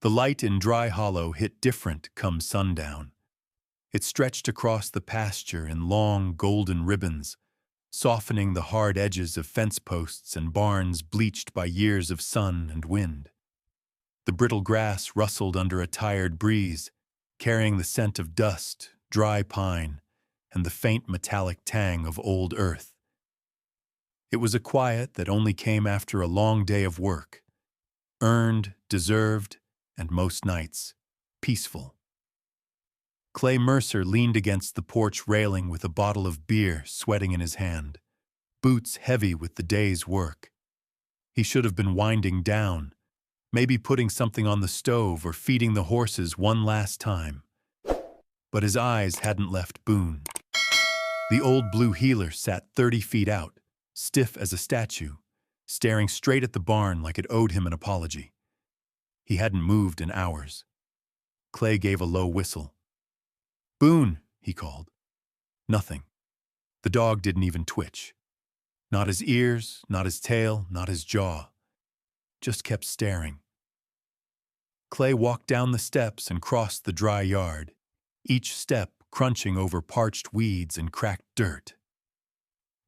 The light in Dry Hollow hit different come sundown. It stretched across the pasture in long, golden ribbons, softening the hard edges of fence posts and barns bleached by years of sun and wind. The brittle grass rustled under a tired breeze, carrying the scent of dust, dry pine, and the faint metallic tang of old earth. It was a quiet that only came after a long day of work, earned, deserved, and most nights, peaceful. Clay Mercer leaned against the porch railing with a bottle of beer sweating in his hand, boots heavy with the day's work. He should have been winding down, maybe putting something on the stove or feeding the horses one last time. But his eyes hadn't left Boone. The old blue heeler sat 30 feet out, stiff as a statue, staring straight at the barn like it owed him an apology. He hadn't moved in hours. Clay gave a low whistle. "Boone," he called. Nothing. The dog didn't even twitch. Not his ears, not his tail, not his jaw. Just kept staring. Clay walked down the steps and crossed the dry yard, each step crunching over parched weeds and cracked dirt.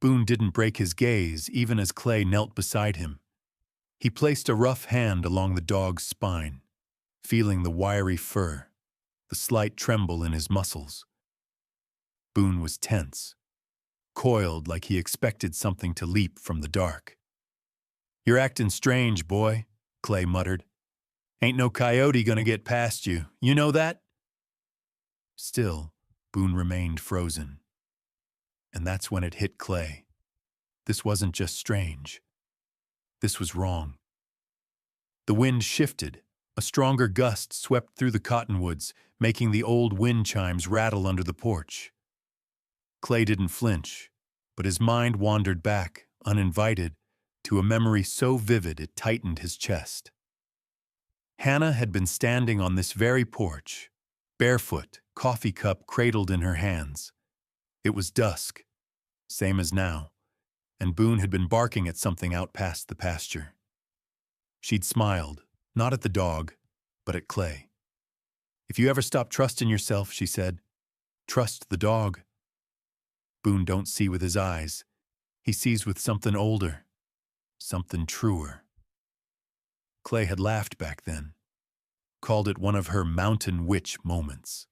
Boone didn't break his gaze even as Clay knelt beside him. He placed a rough hand along the dog's spine, feeling the wiry fur, the slight tremble in his muscles. Boone was tense, coiled like he expected something to leap from the dark. "You're acting strange, boy," Clay muttered. "Ain't no coyote gonna get past you, you know that?" Still, Boone remained frozen. And that's when it hit Clay. This wasn't just strange. This was wrong. The wind shifted. A stronger gust swept through the cottonwoods, making the old wind chimes rattle under the porch. Clay didn't flinch, but his mind wandered back, uninvited, to a memory so vivid it tightened his chest. Hannah had been standing on this very porch, barefoot, coffee cup cradled in her hands. It was dusk, same as now, and Boone had been barking at something out past the pasture. She'd smiled, not at the dog, but at Clay. "If you ever stop trusting yourself," she said, "trust the dog." Boone don't see with his eyes. He sees with something older, something truer. Clay had laughed back then, called it one of her mountain witch moments.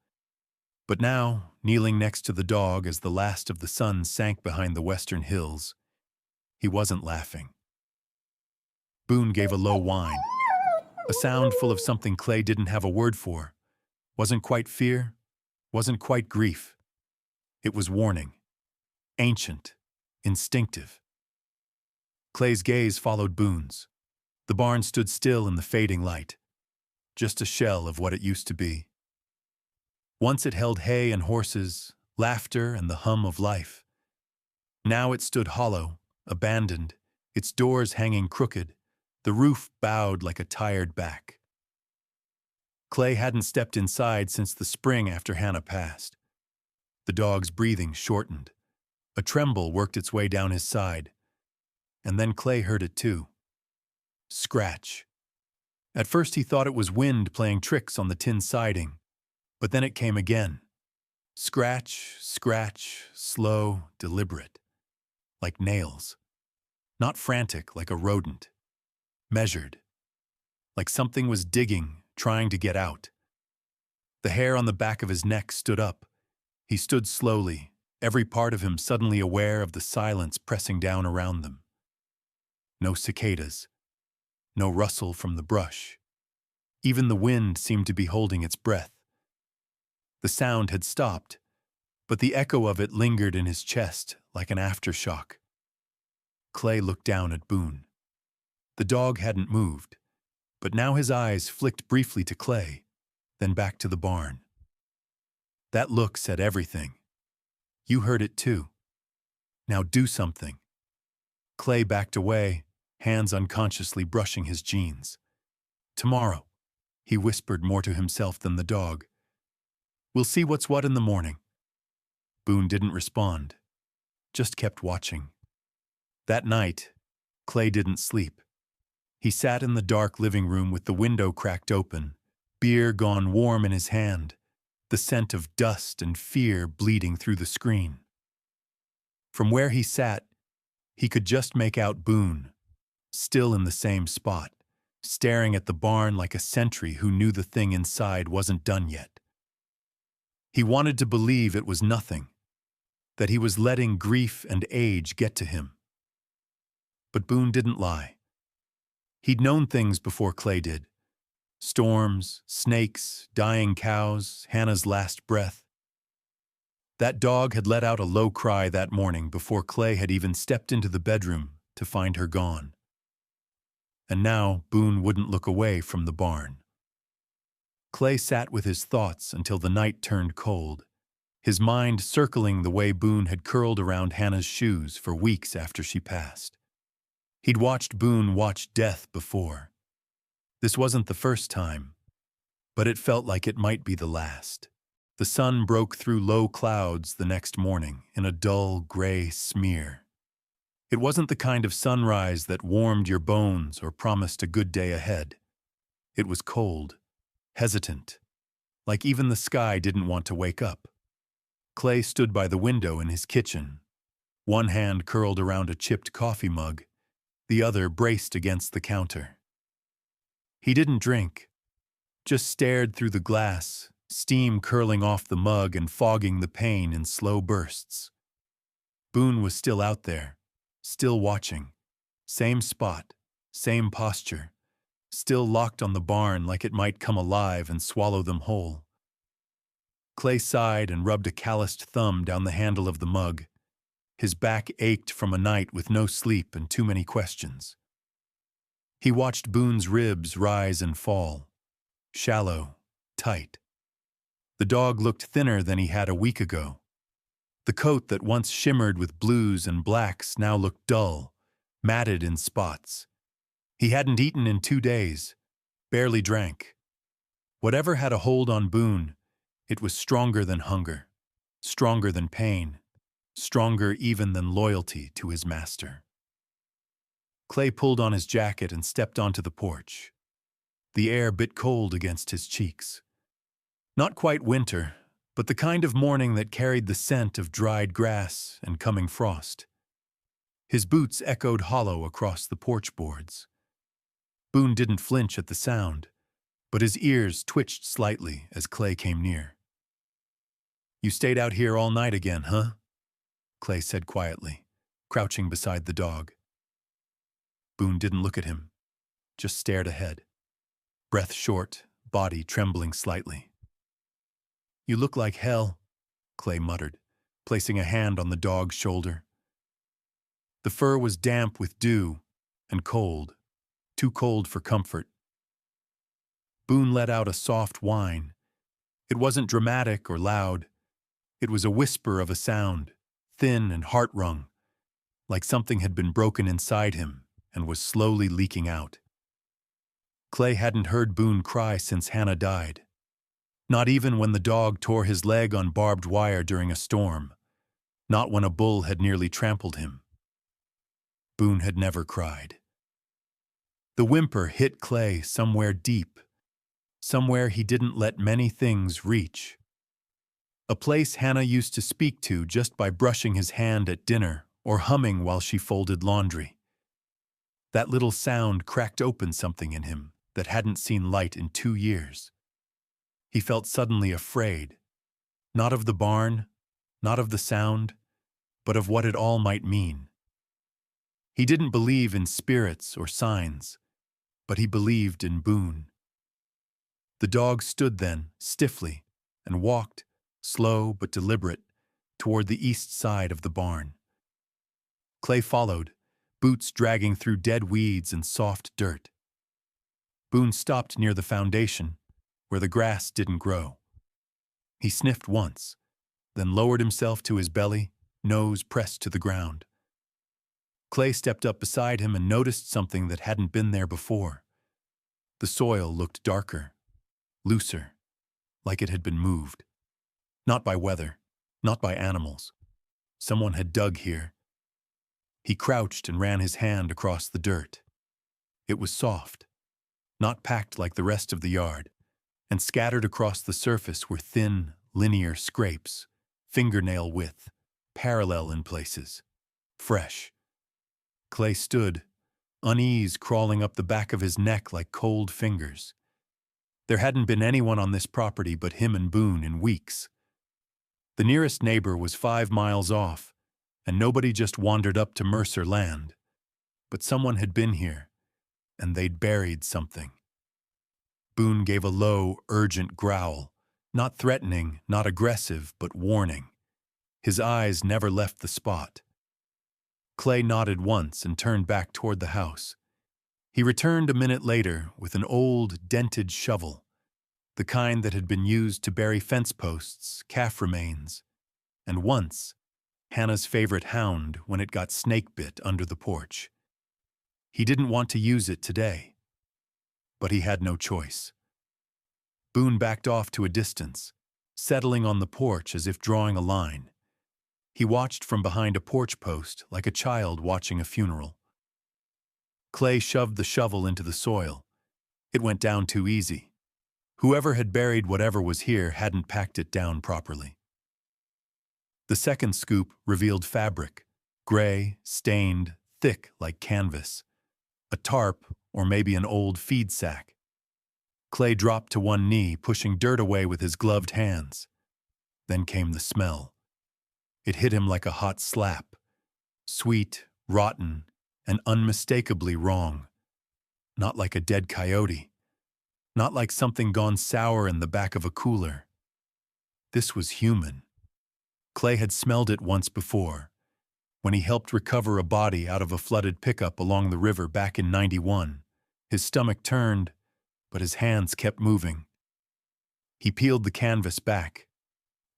But now, kneeling next to the dog as the last of the sun sank behind the western hills, he wasn't laughing. Boone gave a low whine, a sound full of something Clay didn't have a word for. Wasn't quite fear, wasn't quite grief. It was warning, ancient, instinctive. Clay's gaze followed Boone's. The barn stood still in the fading light, just a shell of what it used to be. Once it held hay and horses, laughter and the hum of life. Now it stood hollow, abandoned, its doors hanging crooked, the roof bowed like a tired back. Clay hadn't stepped inside since the spring after Hannah passed. The dog's breathing shortened. A tremble worked its way down his side. And then Clay heard it too. Scratch. At first he thought it was wind playing tricks on the tin siding, but then it came again. Scratch, scratch, slow, deliberate. Like nails. Not frantic like a rodent. Measured. Like something was digging, trying to get out. The hair on the back of his neck stood up. He stood slowly, every part of him suddenly aware of the silence pressing down around them. No cicadas. No rustle from the brush. Even the wind seemed to be holding its breath. The sound had stopped, but the echo of it lingered in his chest like an aftershock. Clay looked down at Boone. The dog hadn't moved, but now his eyes flicked briefly to Clay, then back to the barn. That look said everything. You heard it too. Now do something. Clay backed away, hands unconsciously brushing his jeans. Tomorrow, he whispered more to himself than the dog. We'll see what's what in the morning. Boone didn't respond, just kept watching. That night, Clay didn't sleep. He sat in the dark living room with the window cracked open, beer gone warm in his hand, the scent of dust and fear bleeding through the screen. From where he sat, he could just make out Boone, still in the same spot, staring at the barn like a sentry who knew the thing inside wasn't done yet. He wanted to believe it was nothing, that he was letting grief and age get to him. But Boone didn't lie. He'd known things before Clay did. Storms, snakes, dying cows, Hannah's last breath. That dog had let out a low cry that morning before Clay had even stepped into the bedroom to find her gone. And now Boone wouldn't look away from the barn. Clay sat with his thoughts until the night turned cold, his mind circling the way Boone had curled around Hannah's shoes for weeks after she passed. He'd watched Boone watch death before. This wasn't the first time, but it felt like it might be the last. The sun broke through low clouds the next morning in a dull, gray smear. It wasn't the kind of sunrise that warmed your bones or promised a good day ahead. It was cold, hesitant, like even the sky didn't want to wake up. Clay stood by the window in his kitchen, one hand curled around a chipped coffee mug, the other braced against the counter. He didn't drink, just stared through the glass, steam curling off the mug and fogging the pane in slow bursts. Boone was still out there, still watching, same spot, same posture, still locked on the barn like it might come alive and swallow them whole. Clay sighed and rubbed a calloused thumb down the handle of the mug. His back ached from a night with no sleep and too many questions. He watched Boone's ribs rise and fall, shallow, tight. The dog looked thinner than he had a week ago. The coat that once shimmered with blues and blacks now looked dull, matted in spots. He hadn't eaten in 2 days, barely drank. Whatever had a hold on Boone, it was stronger than hunger, stronger than pain, stronger even than loyalty to his master. Clay pulled on his jacket and stepped onto the porch. The air bit cold against his cheeks. Not quite winter, but the kind of morning that carried the scent of dried grass and coming frost. His boots echoed hollow across the porch boards. Boone didn't flinch at the sound, but his ears twitched slightly as Clay came near. "You stayed out here all night again, huh?" Clay said quietly, crouching beside the dog. Boone didn't look at him, just stared ahead, breath short, body trembling slightly. "You look like hell," Clay muttered, placing a hand on the dog's shoulder. The fur was damp with dew and cold, too cold for comfort. Boone let out a soft whine. It wasn't dramatic or loud. It was a whisper of a sound, thin and heart-wrung, like something had been broken inside him and was slowly leaking out. Clay hadn't heard Boone cry since Hannah died. Not even when the dog tore his leg on barbed wire during a storm. Not when a bull had nearly trampled him. Boone had never cried. The whimper hit Clay somewhere deep, somewhere he didn't let many things reach. A place Hannah used to speak to just by brushing his hand at dinner or humming while she folded laundry. That little sound cracked open something in him that hadn't seen light in 2 years. He felt suddenly afraid, not of the barn, not of the sound, but of what it all might mean. He didn't believe in spirits or signs, but he believed in Boone. The dog stood then, stiffly, and walked, slow but deliberate, toward the east side of the barn. Clay followed, boots dragging through dead weeds and soft dirt. Boone stopped near the foundation, where the grass didn't grow. He sniffed once, then lowered himself to his belly, nose pressed to the ground. Clay stepped up beside him and noticed something that hadn't been there before. The soil looked darker, looser, like it had been moved. Not by weather, not by animals. Someone had dug here. He crouched and ran his hand across the dirt. It was soft, not packed like the rest of the yard, and scattered across the surface were thin, linear scrapes, fingernail width, parallel in places. Fresh. Clay stood, unease crawling up the back of his neck like cold fingers. There hadn't been anyone on this property but him and Boone in weeks. The nearest neighbor was 5 miles off, and nobody just wandered up to Mercer land. But someone had been here, and they'd buried something. Boone gave a low, urgent growl, not threatening, not aggressive, but warning. His eyes never left the spot. Clay nodded once and turned back toward the house. He returned a minute later with an old, dented shovel, the kind that had been used to bury fence posts, calf remains, and once, Hannah's favorite hound when it got snake-bit under the porch. He didn't want to use it today, but he had no choice. Boone backed off to a distance, settling on the porch as if drawing a line. He watched from behind a porch post like a child watching a funeral. Clay shoved the shovel into the soil. It went down too easy. Whoever had buried whatever was here hadn't packed it down properly. The second scoop revealed fabric, gray, stained, thick like canvas. A tarp, or maybe an old feed sack. Clay dropped to one knee, pushing dirt away with his gloved hands. Then came the smell. It hit him like a hot slap. Sweet, rotten, and unmistakably wrong. Not like a dead coyote. Not like something gone sour in the back of a cooler. This was human. Clay had smelled it once before, when he helped recover a body out of a flooded pickup along the river back in '91. His stomach turned, but his hands kept moving. He peeled the canvas back.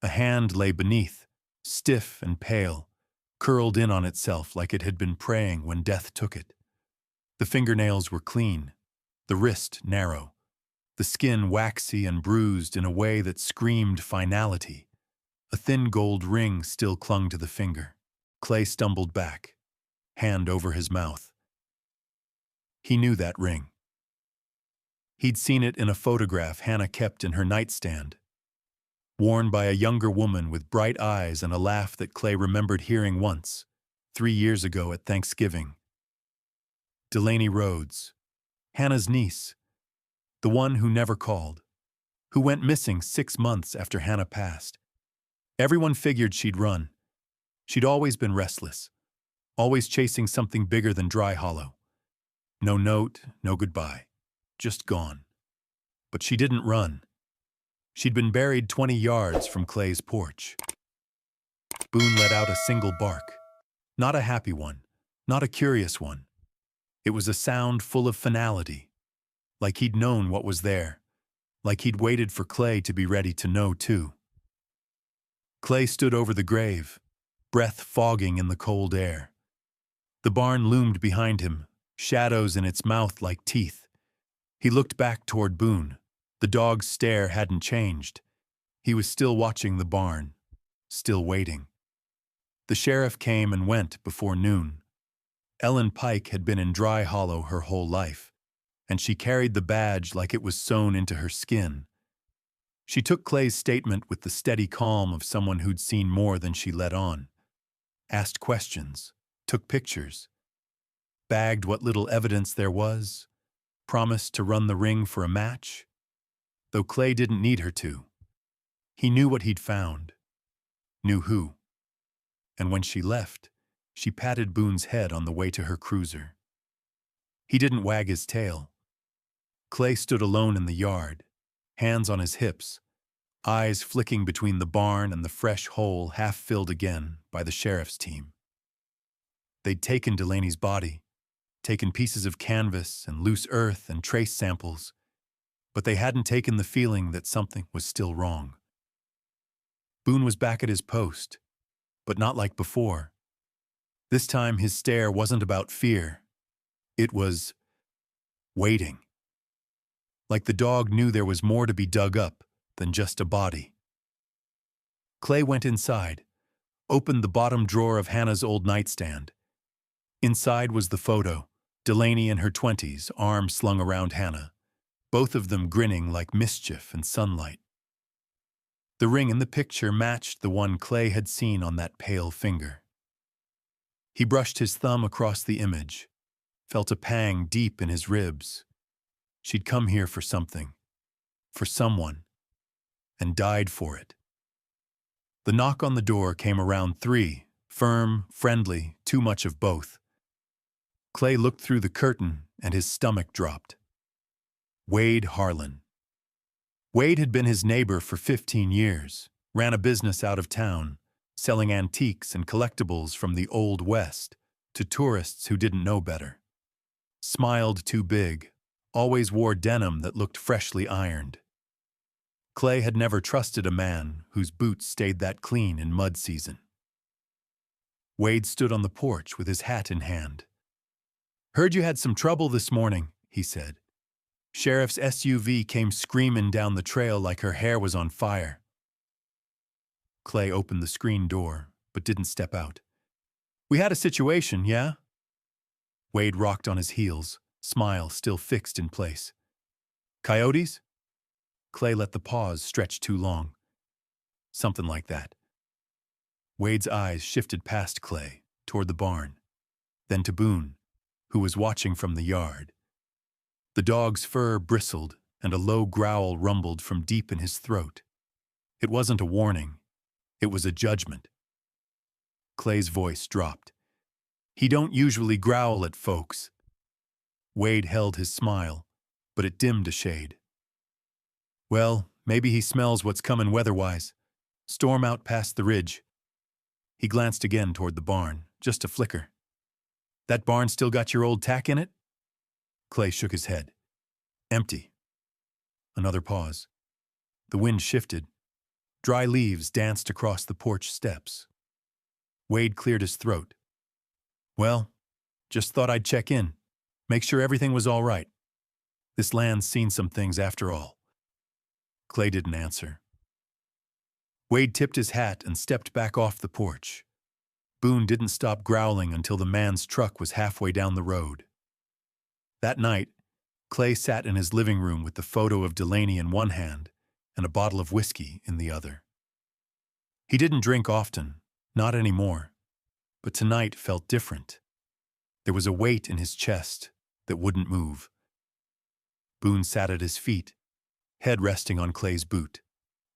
A hand lay beneath, stiff and pale, curled in on itself like it had been praying when death took it. The fingernails were clean, the wrist narrow, the skin waxy and bruised in a way that screamed finality. A thin gold ring still clung to the finger. Clay stumbled back, hand over his mouth. He knew that ring. He'd seen it in a photograph Hannah kept in her nightstand, worn by a younger woman with bright eyes and a laugh that Clay remembered hearing once, 3 years ago at Thanksgiving. Delaney Rhodes, Hannah's niece, the one who never called, who went missing 6 months after Hannah passed. Everyone figured she'd run. She'd always been restless, always chasing something bigger than Dry Hollow. No note, no goodbye, just gone. But she didn't run. She'd been buried 20 yards from Clay's porch. Boone let out a single bark. Not a happy one, not a curious one. It was a sound full of finality, like he'd known what was there, like he'd waited for Clay to be ready to know too. Clay stood over the grave, breath fogging in the cold air. The barn loomed behind him, shadows in its mouth like teeth. He looked back toward Boone. The dog's stare hadn't changed. He was still watching the barn, still waiting. The sheriff came and went before noon. Ellen Pike had been in Dry Hollow her whole life, and she carried the badge like it was sewn into her skin. She took Clay's statement with the steady calm of someone who'd seen more than she let on. Asked questions, took pictures, bagged what little evidence there was, promised to run the ring for a match, though Clay didn't need her to. He knew what he'd found, knew who. And when she left, she patted Boone's head on the way to her cruiser. He didn't wag his tail. Clay stood alone in the yard, hands on his hips, eyes flicking between the barn and the fresh hole half filled again by the sheriff's team. They'd taken Delaney's body, taken pieces of canvas and loose earth and trace samples, but they hadn't taken the feeling that something was still wrong. Boone was back at his post, but not like before. This time his stare wasn't about fear. It was waiting. Like the dog knew there was more to be dug up than just a body. Clay went inside, opened the bottom drawer of Hannah's old nightstand. Inside was the photo, Delaney in her 20s, arm slung around Hannah. both of them grinning like mischief and sunlight. The ring in the picture matched the one Clay had seen on that pale finger. He brushed his thumb across the image, felt a pang deep in his ribs. She'd come here for something, for someone, and died for it. The knock on the door came around 3, firm, friendly, too much of both. Clay looked through the curtain and his stomach dropped. Wade Harlan. Wade had been his neighbor for 15 years, ran a business out of town, selling antiques and collectibles from the Old West to tourists who didn't know better. Smiled too big, always wore denim that looked freshly ironed. Clay had never trusted a man whose boots stayed that clean in mud season. Wade stood on the porch with his hat in hand. "Heard you had some trouble this morning," he said. "Sheriff's SUV came screaming down the trail like her hair was on fire." Clay opened the screen door, but didn't step out. "We had a situation, yeah?" Wade rocked on his heels, smile still fixed in place. "Coyotes?" Clay let the pause stretch too long. "Something like that." Wade's eyes shifted past Clay, toward the barn, then to Boone, who was watching from the yard. The dog's fur bristled, and a low growl rumbled from deep in his throat. It wasn't a warning. It was a judgment. Clay's voice dropped. "He don't usually growl at folks." Wade held his smile, but it dimmed a shade. "Well, maybe he smells what's coming weather-wise. Storm out past the ridge." He glanced again toward the barn, just a flicker. "That barn still got your old tack in it?" Clay shook his head. "Empty." Another pause. The wind shifted. Dry leaves danced across the porch steps. Wade cleared his throat. "Well, just thought I'd check in, make sure everything was all right. This land's seen some things after all." Clay didn't answer. Wade tipped his hat and stepped back off the porch. Boone didn't stop growling until the man's truck was halfway down the road. That night, Clay sat in his living room with the photo of Delaney in one hand and a bottle of whiskey in the other. He didn't drink often, not anymore, but tonight felt different. There was a weight in his chest that wouldn't move. Boone sat at his feet, head resting on Clay's boot,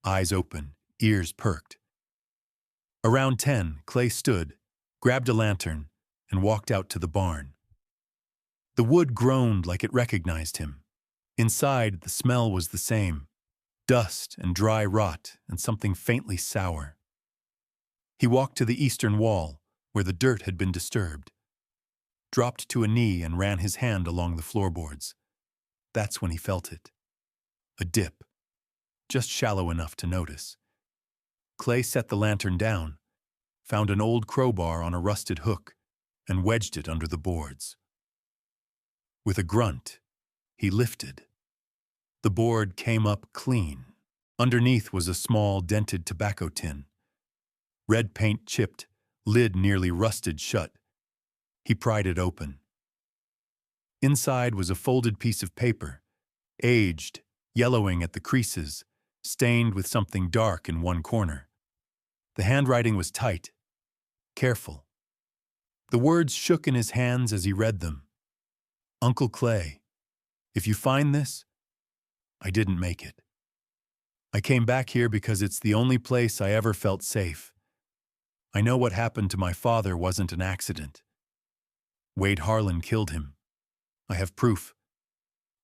eyes open, ears perked. Around 10, Clay stood, grabbed a lantern, and walked out to the barn. The wood groaned like it recognized him. Inside, the smell was the same: dust and dry rot and something faintly sour. He walked to the eastern wall, where the dirt had been disturbed, dropped to a knee and ran his hand along the floorboards. That's when he felt it. A dip, just shallow enough to notice. Clay set the lantern down, found an old crowbar on a rusted hook, and wedged it under the boards. With a grunt, he lifted. The board came up clean. Underneath was a small, dented tobacco tin. Red paint chipped, lid nearly rusted shut. He pried it open. Inside was a folded piece of paper, aged, yellowing at the creases, stained with something dark in one corner. The handwriting was tight, careful. The words shook in his hands as he read them. "Uncle Clay, if you find this, I didn't make it. I came back here because it's the only place I ever felt safe. I know what happened to my father wasn't an accident. Wade Harlan killed him. I have proof.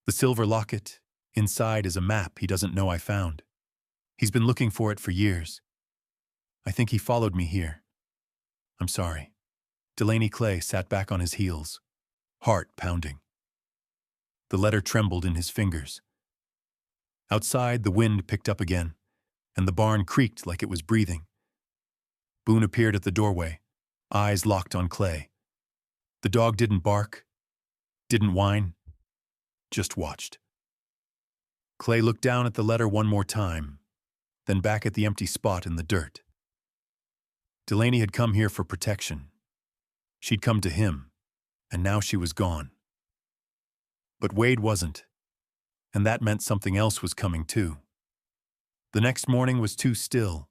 The silver locket, inside is a map he doesn't know I found. He's been looking for it for years. I think he followed me here. I'm sorry." Delaney Clay sat back on his heels, heart pounding. The letter trembled in his fingers. Outside, the wind picked up again, and the barn creaked like it was breathing. Boone appeared at the doorway, eyes locked on Clay. The dog didn't bark, didn't whine, just watched. Clay looked down at the letter one more time, then back at the empty spot in the dirt. Delaney had come here for protection. She'd come to him, and now she was gone. But Wade wasn't, and that meant something else was coming too. The next morning was too still,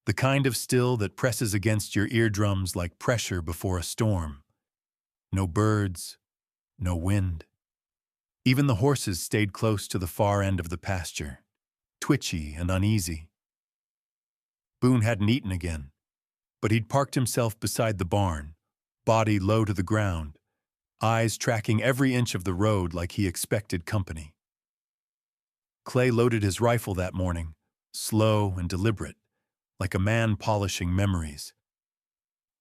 the kind of still that presses against your eardrums like pressure before a storm. No birds, no wind. Even the horses stayed close to the far end of the pasture, twitchy and uneasy. Boone hadn't eaten again, but he'd parked himself beside the barn, body low to the ground, eyes tracking every inch of the road like he expected company. Clay loaded his rifle that morning, slow and deliberate, like a man polishing memories.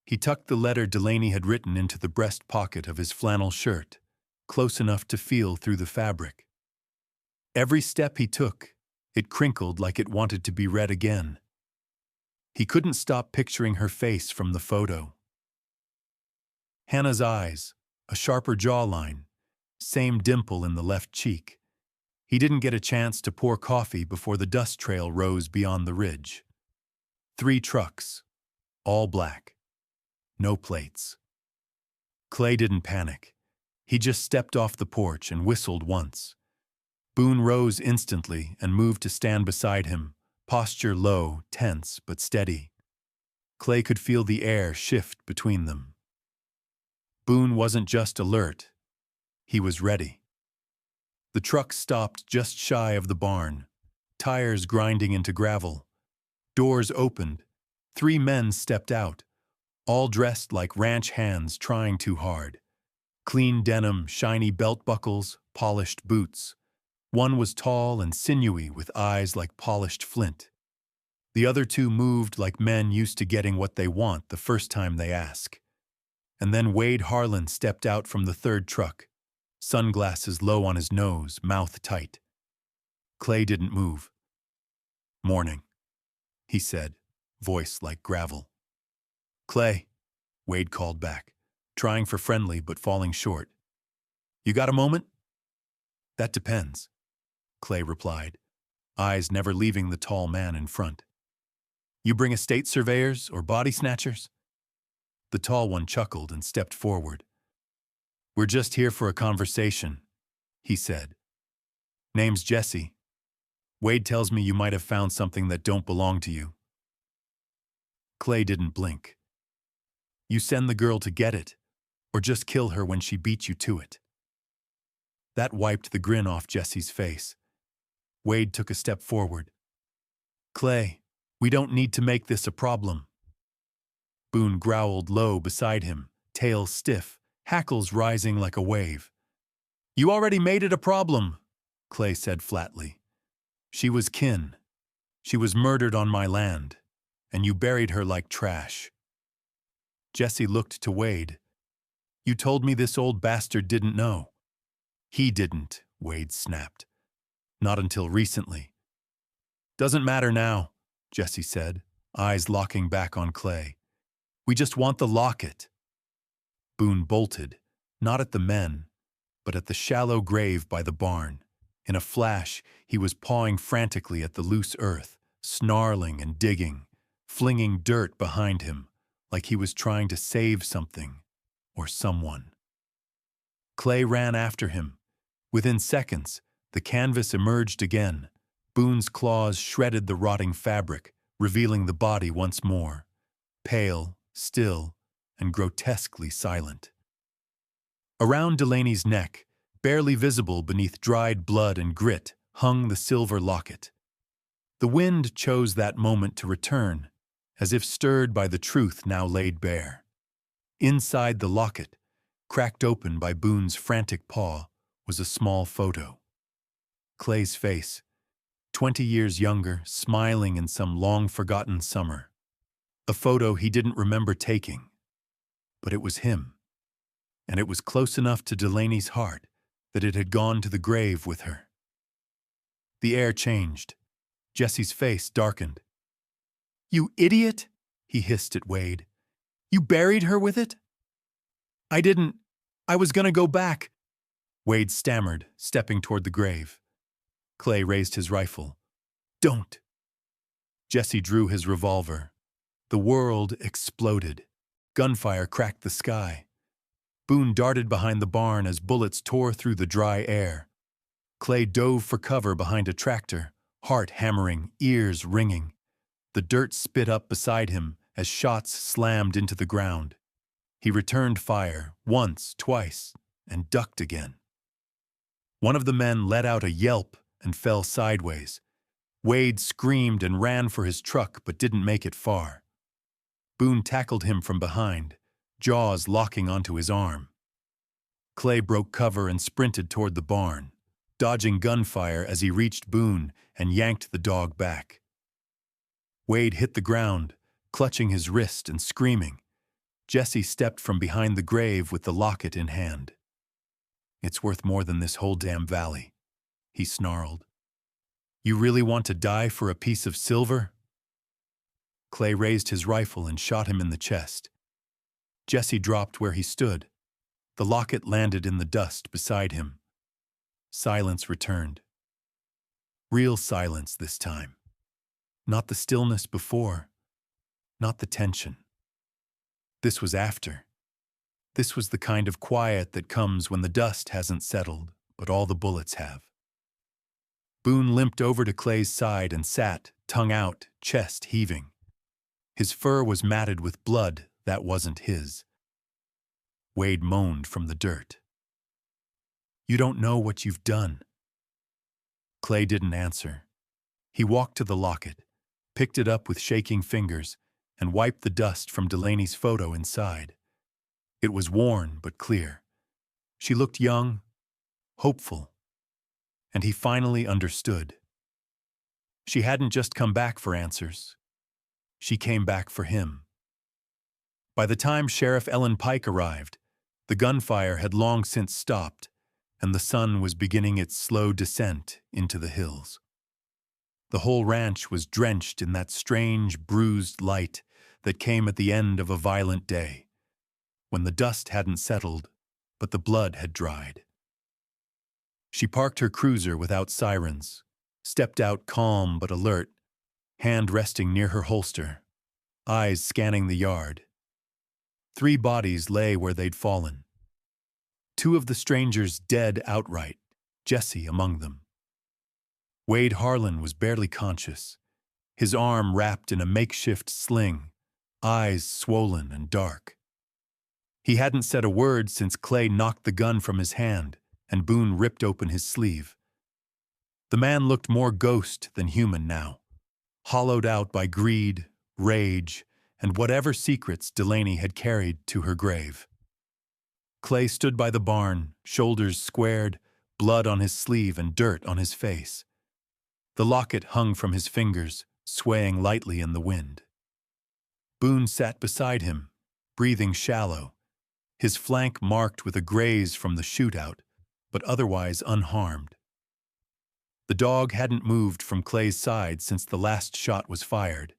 He tucked the letter Delaney had written into the breast pocket of his flannel shirt, close enough to feel through the fabric. Every step he took, it crinkled like it wanted to be read again. He couldn't stop picturing her face from the photo. Hannah's eyes, a sharper jawline, same dimple in the left cheek. He didn't get a chance to pour coffee before the dust trail rose beyond the ridge. 3 trucks, all black. No plates. Clay didn't panic. He just stepped off the porch and whistled once. Boone rose instantly and moved to stand beside him, posture low, tense but steady. Clay could feel the air shift between them. Boone wasn't just alert. He was ready. The truck stopped just shy of the barn, tires grinding into gravel. Doors opened. 3 men stepped out, all dressed like ranch hands trying too hard. Clean denim, shiny belt buckles, polished boots. One was tall and sinewy with eyes like polished flint. The other 2 moved like men used to getting what they want the first time they ask. And then Wade Harlan stepped out from the 3rd truck, sunglasses low on his nose, mouth tight. Clay didn't move. "Morning," he said, voice like gravel. "Clay," Wade called back, trying for friendly but falling short. "You got a moment?" "That depends," Clay replied, eyes never leaving the tall man in front. "You bring estate surveyors or body snatchers?" The tall one chuckled and stepped forward. "We're just here for a conversation," he said. "Name's Jesse. Wade tells me you might have found something that don't belong to you." Clay didn't blink. "You send the girl to get it, or just kill her when she beats you to it." That wiped the grin off Jesse's face. Wade took a step forward. "Clay, we don't need to make this a problem." Boone growled low beside him, tail stiff, hackles rising like a wave. "You already made it a problem," Clay said flatly. "She was kin. She was murdered on my land, and you buried her like trash." Jesse looked to Wade. "You told me this old bastard didn't know." "He didn't," Wade snapped. "Not until recently." "Doesn't matter now," Jesse said, eyes locking back on Clay. "We just want the locket." Boone bolted, not at the men, but at the shallow grave by the barn. In a flash, he was pawing frantically at the loose earth, snarling and digging, flinging dirt behind him, like he was trying to save something or someone. Clay ran after him. Within seconds, the canvas emerged again. Boone's claws shredded the rotting fabric, revealing the body once more, pale, still, and grotesquely silent. Around Delaney's neck, barely visible beneath dried blood and grit, hung the silver locket. The wind chose that moment to return, as if stirred by the truth now laid bare. Inside the locket, cracked open by Boone's frantic paw, was a small photo. Clay's face, 20 years younger, smiling in some long-forgotten summer. A photo he didn't remember taking. But it was him. And it was close enough to Delaney's heart that it had gone to the grave with her. The air changed. Jesse's face darkened. "You idiot!" he hissed at Wade. "You buried her with it?" "I didn't. I was gonna go back," Wade stammered, stepping toward the grave. Clay raised his rifle. "Don't." Jesse drew his revolver. The world exploded. Gunfire cracked the sky. Boone darted behind the barn as bullets tore through the dry air. Clay dove for cover behind a tractor, heart hammering, ears ringing. The dirt spit up beside him as shots slammed into the ground. He returned fire once, twice, and ducked again. One of the men let out a yelp and fell sideways. Wade screamed and ran for his truck but didn't make it far. Boone tackled him from behind, jaws locking onto his arm. Clay broke cover and sprinted toward the barn, dodging gunfire as he reached Boone and yanked the dog back. Wade hit the ground, clutching his wrist and screaming. Jesse stepped from behind the grave with the locket in hand. "It's worth more than this whole damn valley," he snarled. "You really want to die for a piece of silver?" Clay raised his rifle and shot him in the chest. Jesse dropped where he stood. The locket landed in the dust beside him. Silence returned. Real silence this time. Not the stillness before, not the tension. This was after. This was the kind of quiet that comes when the dust hasn't settled, but all the bullets have. Boone limped over to Clay's side and sat, tongue out, chest heaving. His fur was matted with blood that wasn't his. Wade moaned from the dirt. "You don't know what you've done." Clay didn't answer. He walked to the locket, picked it up with shaking fingers, and wiped the dust from Delaney's photo inside. It was worn but clear. She looked young, hopeful, and he finally understood. She hadn't just come back for answers. She came back for him. By the time Sheriff Ellen Pike arrived, the gunfire had long since stopped, and the sun was beginning its slow descent into the hills. The whole ranch was drenched in that strange, bruised light that came at the end of a violent day, when the dust hadn't settled, but the blood had dried. She parked her cruiser without sirens, stepped out calm but alert, hand resting near her holster, eyes scanning the yard. 3 bodies lay where they'd fallen. 2 of the strangers dead outright, Jesse among them. Wade Harlan was barely conscious, his arm wrapped in a makeshift sling, eyes swollen and dark. He hadn't said a word since Clay knocked the gun from his hand and Boone ripped open his sleeve. The man looked more ghost than human now, hollowed out by greed, rage, and whatever secrets Delaney had carried to her grave. Clay stood by the barn, shoulders squared, blood on his sleeve and dirt on his face. The locket hung from his fingers, swaying lightly in the wind. Boone sat beside him, breathing shallow, his flank marked with a graze from the shootout, but otherwise unharmed. The dog hadn't moved from Clay's side since the last shot was fired.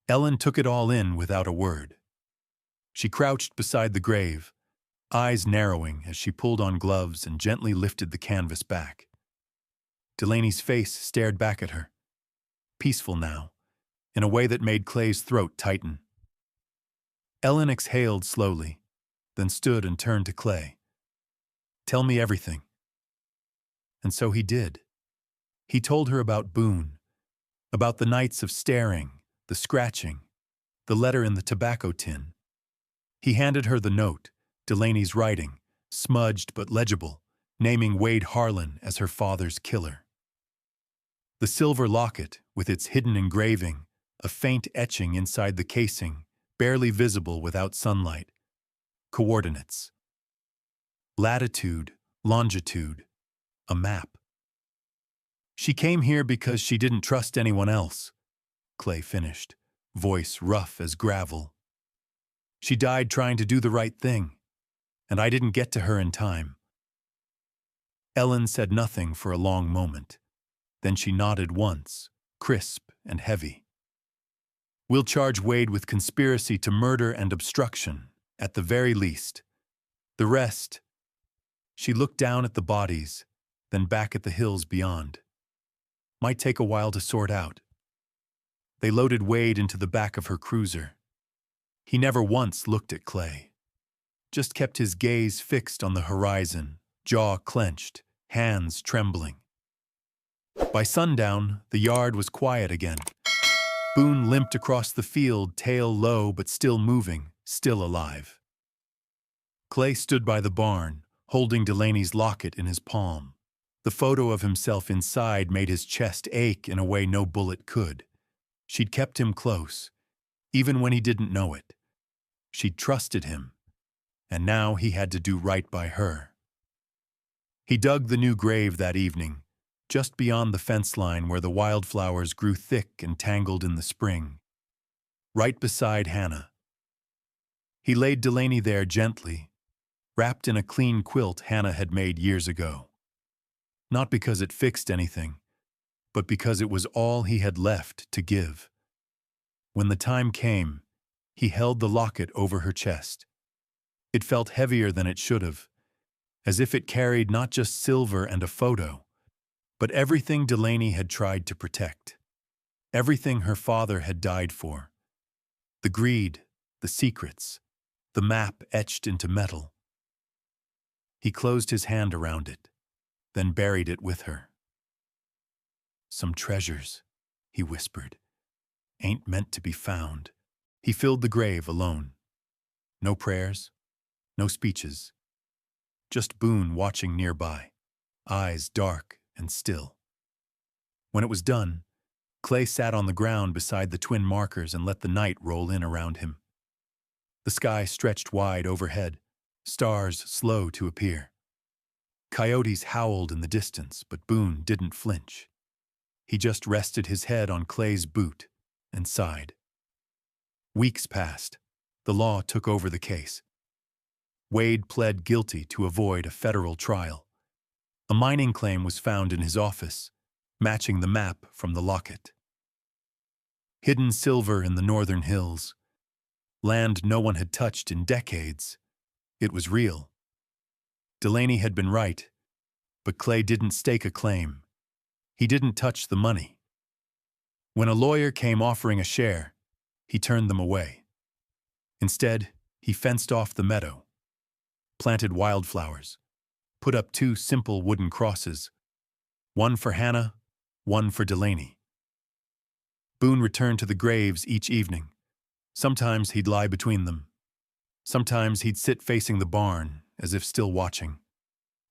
Ellen took it all in without a word. She crouched beside the grave, eyes narrowing as she pulled on gloves and gently lifted the canvas back. Delaney's face stared back at her, peaceful now, in a way that made Clay's throat tighten. Ellen exhaled slowly, then stood and turned to Clay. "Tell me everything." And so he did. He told her about Boone, about the nights of staring, the scratching, the letter in the tobacco tin. He handed her the note, Delaney's writing, smudged but legible, naming Wade Harlan as her father's killer. The silver locket, with its hidden engraving, a faint etching inside the casing, barely visible without sunlight. Coordinates. Latitude, longitude, a map. "She came here because she didn't trust anyone else," Clay finished, voice rough as gravel. "She died trying to do the right thing, and I didn't get to her in time." Ellen said nothing for a long moment. Then she nodded once, crisp and heavy. "We'll charge Wade with conspiracy to murder and obstruction, at the very least. The rest—" She looked down at the bodies, then back at the hills beyond. "Might take a while to sort out." They loaded Wade into the back of her cruiser. He never once looked at Clay, just kept his gaze fixed on the horizon, jaw clenched, hands trembling. By sundown, the yard was quiet again. Boone limped across the field, tail low but still moving, still alive. Clay stood by the barn, holding Delaney's locket in his palm. The photo of himself inside made his chest ache in a way no bullet could. She'd kept him close, even when he didn't know it. She'd trusted him, and now he had to do right by her. He dug the new grave that evening, just beyond the fence line where the wildflowers grew thick and tangled in the spring, right beside Hannah. He laid Delaney there gently, wrapped in a clean quilt Hannah had made years ago. Not because it fixed anything, but because it was all he had left to give. When the time came, he held the locket over her chest. It felt heavier than it should have, as if it carried not just silver and a photo, but everything Delaney had tried to protect. Everything her father had died for. The greed, the secrets, the map etched into metal. He closed his hand around it, then buried it with her. "Some treasures," he whispered, "ain't meant to be found." He filled the grave alone. No prayers, no speeches. Just Boone watching nearby, eyes dark and still. When it was done, Clay sat on the ground beside the twin markers and let the night roll in around him. The sky stretched wide overhead, stars slow to appear. Coyotes howled in the distance, but Boone didn't flinch. He just rested his head on Clay's boot and sighed. Weeks passed. The law took over the case. Wade pled guilty to avoid a federal trial. A mining claim was found in his office, matching the map from the locket. Hidden silver in the northern hills. Land no one had touched in decades. It was real. Delaney had been right, but Clay didn't stake a claim. He didn't touch the money. When a lawyer came offering a share, he turned them away. Instead, he fenced off the meadow, planted wildflowers, put up 2 simple wooden crosses, one for Hannah, one for Delaney. Boone returned to the graves each evening. Sometimes he'd lie between them. Sometimes he'd sit facing the barn, as if still watching,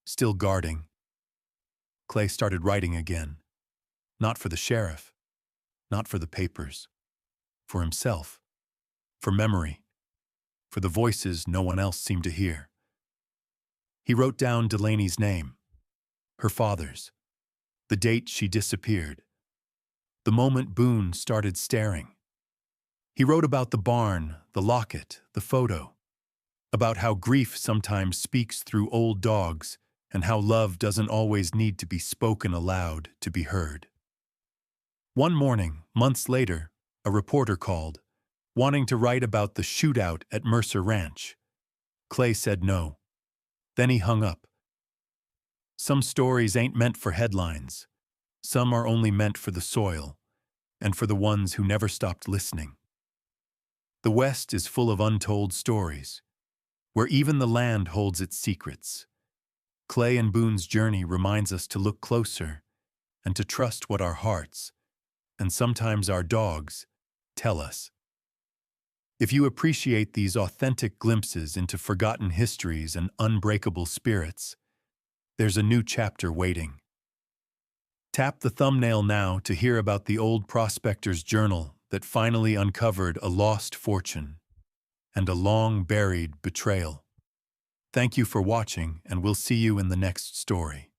still guarding. Clay started writing again. Not for the sheriff, not for the papers. For himself, for memory, for the voices no one else seemed to hear. He wrote down Delaney's name, her father's, the date she disappeared, the moment Boone started staring. He wrote about the barn, the locket, the photo, about how grief sometimes speaks through old dogs and how love doesn't always need to be spoken aloud to be heard. One morning, months later, a reporter called, wanting to write about the shootout at Mercer Ranch. Clay said no. Then he hung up. Some stories ain't meant for headlines. Some are only meant for the soil, and for the ones who never stopped listening. The West is full of untold stories, where even the land holds its secrets. Clay and Boone's journey reminds us to look closer and to trust what our hearts, and sometimes our dogs, tell us. If you appreciate these authentic glimpses into forgotten histories and unbreakable spirits, there's a new chapter waiting. Tap the thumbnail now to hear about the old prospector's journal that finally uncovered a lost fortune and a long-buried betrayal. Thank you for watching, and we'll see you in the next story.